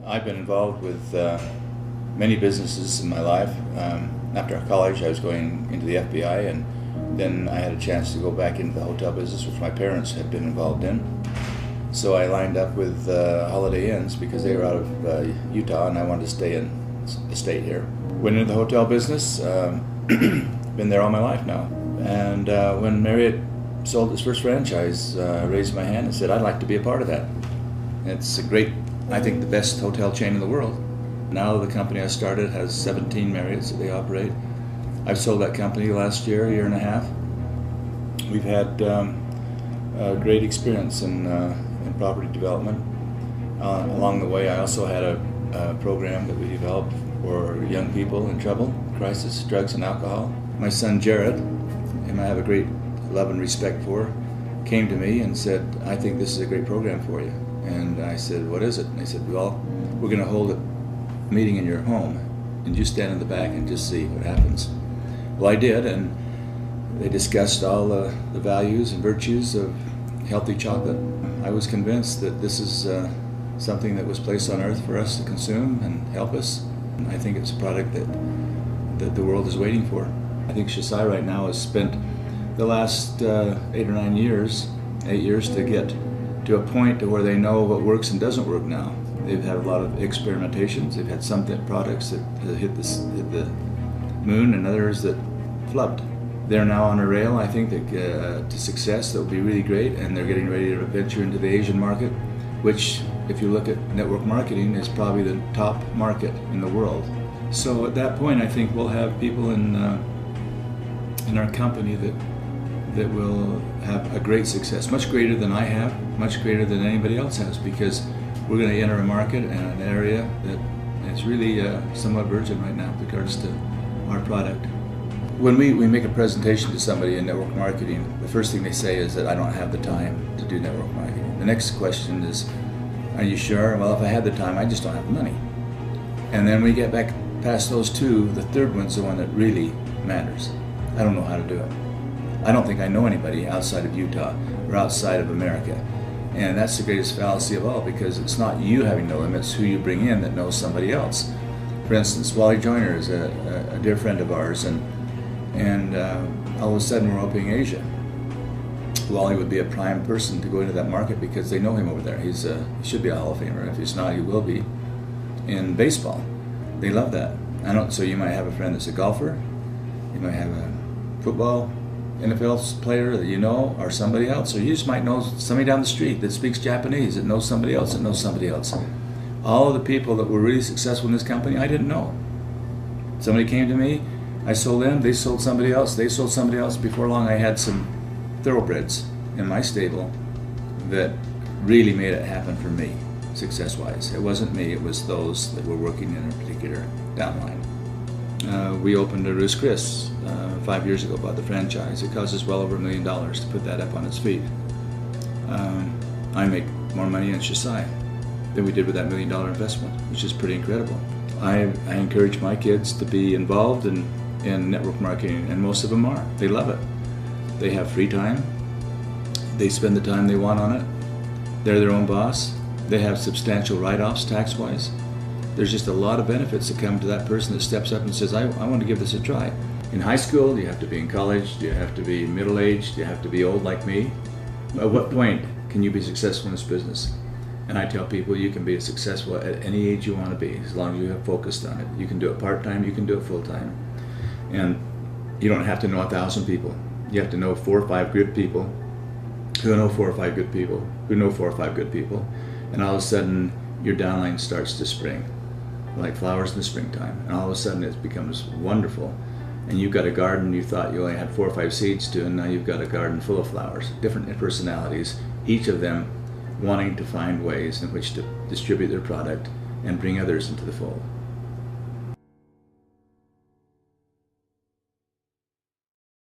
I've been involved with many businesses in my life. After college, I was going into the FBI, and then I had a chance to go back into the hotel business, which my parents had been involved in. So I lined up with Holiday Inns because they were out of Utah, and I wanted to stay in the state here. Went into the hotel business, been there all my life now. And when Marriott sold its first franchise, I raised my hand and said, I'd like to be a part of that. It's a great, I think, the best hotel chain in the world. Now the company I started has 17 Marriotts that they operate. I've sold that company last year and a half. We've had a great experience in property development. Along the way, I also had a program that we developed for young people in trouble, crisis, drugs and alcohol. My son Jared, whom I have a great love and respect for, came to me and said, I think this is a great program for you. And I said, what is it? And they said, well, we're going to hold a meeting in your home, and you stand in the back and just see what happens. Well, I did, and they discussed all the values and virtues of healthy chocolate. I was convinced that this is something that was placed on earth for us to consume and help us. And I think it's a product that the world is waiting for. I think Shisai right now has spent the last 8 or 9 years, 8 years, to get to a point to where they know what works and doesn't work now. They've had a lot of experimentations. They've had some products that hit the moon and others that flubbed. They're now on a rail, I think, that, to success that will be really great, and they're getting ready to venture into the Asian market, which, if you look at network marketing, is probably the top market in the world. So at that point, I think we'll have people in our company that will have a great success, much greater than I have, much greater than anybody else has, because we're going to enter a market and an area that is really somewhat virgin right now with regards to our product. When we make a presentation to somebody in network marketing, the first thing they say is that I don't have the time to do network marketing. The next question is, are you sure? Well, if I had the time, I just don't have the money. And then we get back past those two, the third one's the one that really matters. I don't know how to do it. I don't think I know anybody outside of Utah or outside of America. And that's the greatest fallacy of all, because it's not you having no limits, who you bring in that knows somebody else. For instance, Wally Joyner is a dear friend of ours, and all of a sudden we're opening Asia. Wally would be a prime person to go into that market because they know him over there. He should be a Hall of Famer. If he's not, he will be. In baseball, they love that. So you might have a friend that's a golfer, you might have a football NFL player that you know, or somebody else, or you just might know somebody down the street that speaks Japanese that knows somebody else that knows somebody else. All of the people that were really successful in this company, I didn't know. Somebody came to me, I sold them, they sold somebody else, they sold somebody else. Before long, I had some thoroughbreds in my stable that really made it happen for me, success-wise. It wasn't me, it was those that were working in a particular downline. We opened a Ruth's Chris 5 years ago, bought the franchise. It cost us well over $1 million to put that up on its feet. I make more money in Shisai than we did with that $1 million investment, which is pretty incredible. I encourage my kids to be involved in network marketing, and most of them are. They love it. They have free time. They spend the time they want on it. They're their own boss. They have substantial write-offs tax-wise. There's just a lot of benefits that come to that person that steps up and says, I want to give this a try. In high school, you have to be in college, you have to be middle-aged, you have to be old like me. At what point can you be successful in this business? And I tell people you can be successful at any age you want to be, as long as you have focused on it. You can do it part-time, you can do it full-time. And you don't have to know 1,000 people. You have to know 4 or 5 good people who know 4 or 5 good people, who know 4 or 5 good people. And all of a sudden, your downline starts to spring, like flowers in the springtime. And all of a sudden, it becomes wonderful. And you've got a garden you thought you only had 4 or 5 seeds to, and now you've got a garden full of flowers, different personalities, each of them wanting to find ways in which to distribute their product and bring others into the fold.